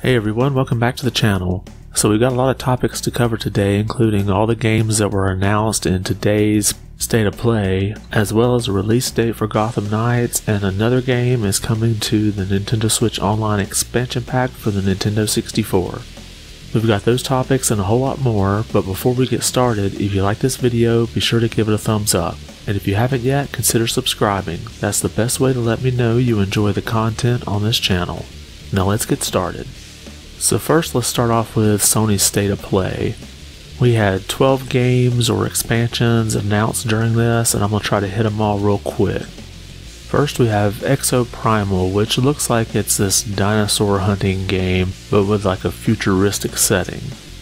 Hey everyone, welcome back to the channel. So we've got a lot of topics to cover today, including all the games that were announced in today's State of Play, as well as a release date for Gotham Knights, and another game is coming to the Nintendo Switch Online Expansion Pack for the Nintendo 64. We've got those topics and a whole lot more, but before we get started, if you like this video, be sure to give it a thumbs up. And if you haven't yet, consider subscribing. That's the best way to let me know you enjoy the content on this channel. Now let's get started. So first, let's start off with Sony's State of Play. We had 12 games or expansions announced during this, and I'm going to try to hit them all real quick. First, we have Exoprimal, which looks like it's this dinosaur hunting game, but with like a futuristic setting.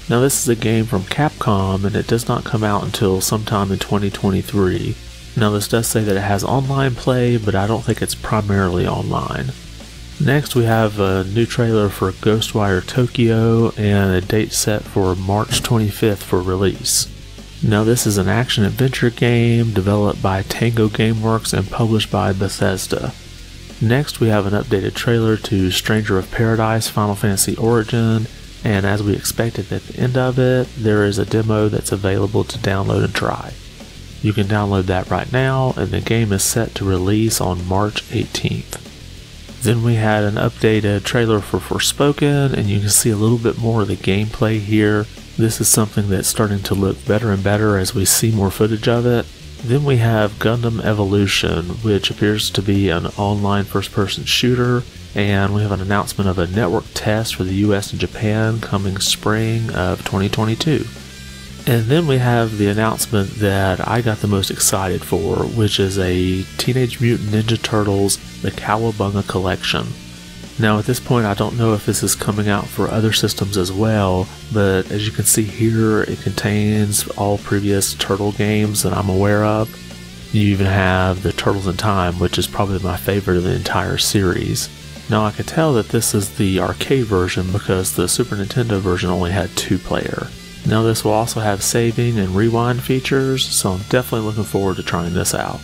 Now this is a game from Capcom, and it does not come out until sometime in 2023. Now this does say that it has online play, but I don't think it's primarily online. Next, we have a new trailer for Ghostwire Tokyo and a date set for March 25th for release. Now this is an action-adventure game developed by Tango Gameworks and published by Bethesda. Next, we have an updated trailer to Stranger of Paradise Final Fantasy Origin, and as we expected at the end of it, there is a demo that's available to download and try. You can download that right now, and the game is set to release on March 18th. Then we had an updated trailer for Forspoken, and you can see a little bit more of the gameplay here. This is something that's starting to look better and better as we see more footage of it. Then we have Gundam Evolution, which appears to be an online first-person shooter, and we have an announcement of a network test for the US and Japan coming spring of 2022. And then we have the announcement that I got the most excited for, which is a Teenage Mutant Ninja Turtles The Cowabunga Collection. Now at this point I don't know if this is coming out for other systems as well, but as you can see here, it contains all previous Turtle games that I'm aware of. You even have the Turtles in Time, which is probably my favorite of the entire series. Now I can tell that this is the arcade version because the Super Nintendo version only had 2-player. Now this will also have saving and rewind features, so I'm definitely looking forward to trying this out.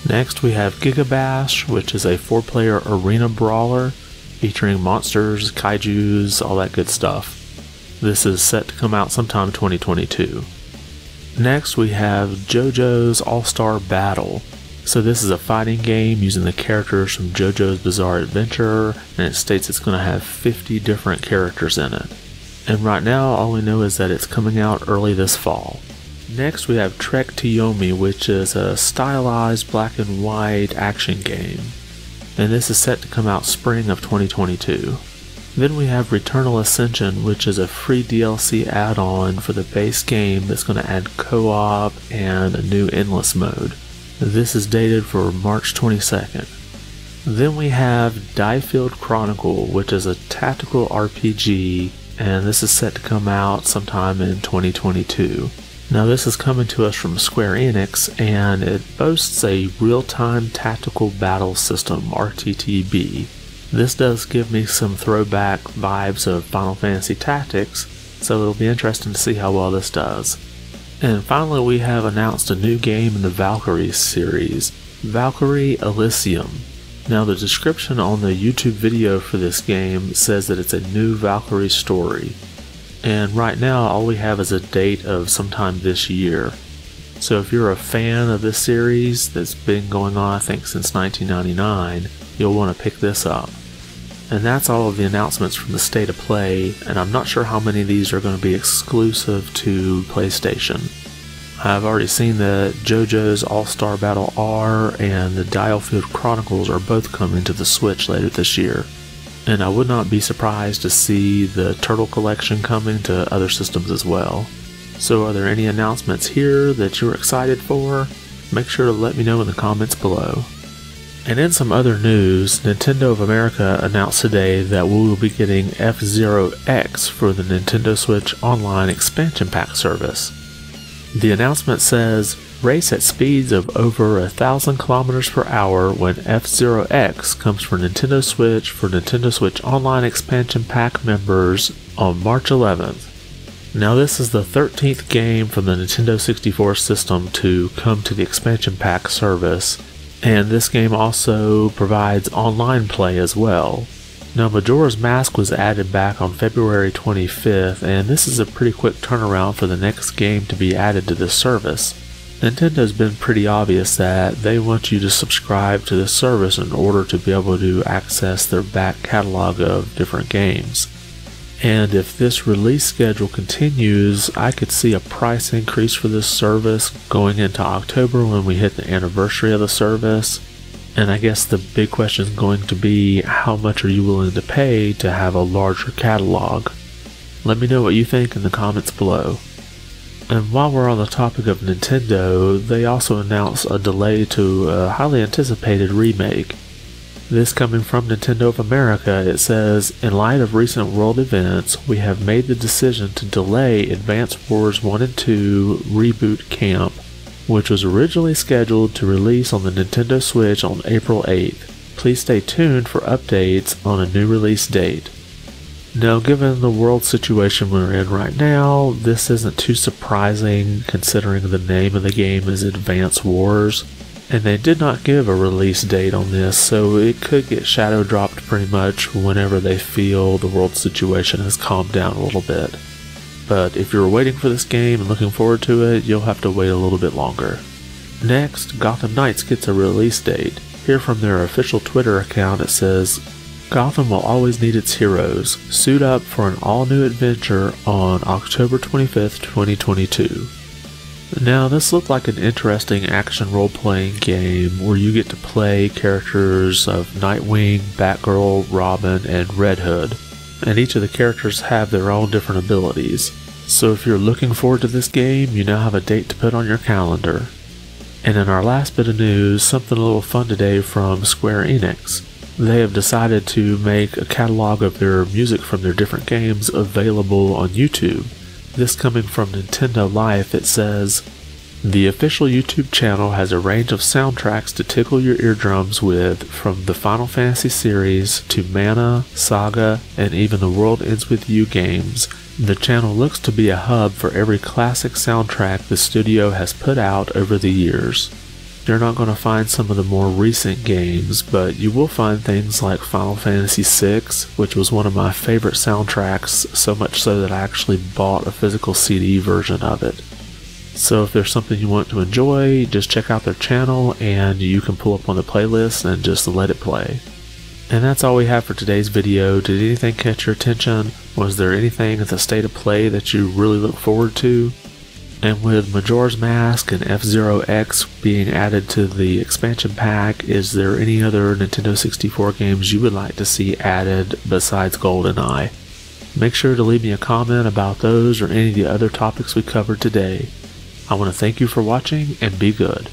Next we have Gigabash, which is a 4-player arena brawler featuring monsters, kaijus, all that good stuff. This is set to come out sometime 2022. Next we have JoJo's All-Star Battle. So this is a fighting game using the characters from JoJo's Bizarre Adventure, and it states it's going to have 50 different characters in it. And right now, all we know is that it's coming out early this fall. Next, we have Trek to Yomi, which is a stylized black and white action game. And this is set to come out spring of 2022. Then we have Returnal Ascension, which is a free DLC add-on for the base game that's going to add co-op and a new endless mode. This is dated for March 22nd. Then we have Diefield Chronicle, which is a tactical RPG, and this is set to come out sometime in 2022. Now this is coming to us from Square Enix, and it boasts a real-time tactical battle system, RTTB. This does give me some throwback vibes of Final Fantasy Tactics, so it'll be interesting to see how well this does. And finally we have announced a new game in the Valkyrie series, Valkyrie Elysium. Now the description on the YouTube video for this game says that it's a new Valkyrie story, and right now all we have is a date of sometime this year. So if you're a fan of this series that's been going on I think since 1999, you'll want to pick this up. And that's all of the announcements from the State of Play, and I'm not sure how many of these are going to be exclusive to PlayStation. I've already seen that JoJo's All-Star Battle R and the Diefield Chronicles are both coming to the Switch later this year. And I would not be surprised to see the Turtle Collection coming to other systems as well. So are there any announcements here that you're excited for? Make sure to let me know in the comments below. And in some other news, Nintendo of America announced today that we will be getting F-Zero X for the Nintendo Switch Online Expansion Pack service. The announcement says, race at speeds of over 1,000 kilometers per hour when F-Zero X comes for Nintendo Switch Online Expansion Pack members on March 11th. Now this is the 13th game from the Nintendo 64 system to come to the Expansion Pack service, and this game also provides online play as well. Now, Majora's Mask was added back on February 25th, and this is a pretty quick turnaround for the next game to be added to this service. Nintendo's been pretty obvious that they want you to subscribe to this service in order to be able to access their back catalog of different games. And if this release schedule continues, I could see a price increase for this service going into October when we hit the anniversary of the service. And I guess the big question is going to be, how much are you willing to pay to have a larger catalog? Let me know what you think in the comments below. And while we're on the topic of Nintendo, they also announced a delay to a highly anticipated remake. This coming from Nintendo of America, it says, "In light of recent world events, we have made the decision to delay Advance Wars 1 and 2 Reboot Camp, which was originally scheduled to release on the Nintendo Switch on April 8th. Please stay tuned for updates on a new release date." Now, given the world situation we're in right now, this isn't too surprising considering the name of the game is Advance Wars, and they did not give a release date on this, so it could get shadow dropped pretty much whenever they feel the world situation has calmed down a little bit. But if you're waiting for this game and looking forward to it, you'll have to wait a little bit longer. Next, Gotham Knights gets a release date. Here from their official Twitter account it says, "Gotham will always need its heroes. Suit up for an all-new adventure on October 25th, 2022. Now, this looked like an interesting action role-playing game where you get to play characters of Nightwing, Batgirl, Robin, and Red Hood, and each of the characters have their own different abilities. So if you're looking forward to this game, you now have a date to put on your calendar. And in our last bit of news, something a little fun today from Square Enix. They have decided to make a catalog of their music from their different games available on YouTube. This coming from Nintendo Life, it says, "The official YouTube channel has a range of soundtracks to tickle your eardrums with, from the Final Fantasy series to Mana, Saga, and even the World Ends With You games. The channel looks to be a hub for every classic soundtrack the studio has put out over the years. You're not going to find some of the more recent games, but you will find things like Final Fantasy VI, which was one of my favorite soundtracks, so much so that I actually bought a physical CD version of it. So if there's something you want to enjoy, just check out their channel and you can pull up on the playlist and just let it play." And that's all we have for today's video. Did anything catch your attention? Was there anything at the state of play that you really look forward to? And with Majora's Mask and F-Zero X being added to the expansion pack, is there any other Nintendo 64 games you would like to see added besides GoldenEye? Make sure to leave me a comment about those or any of the other topics we covered today. I want to thank you for watching and be good.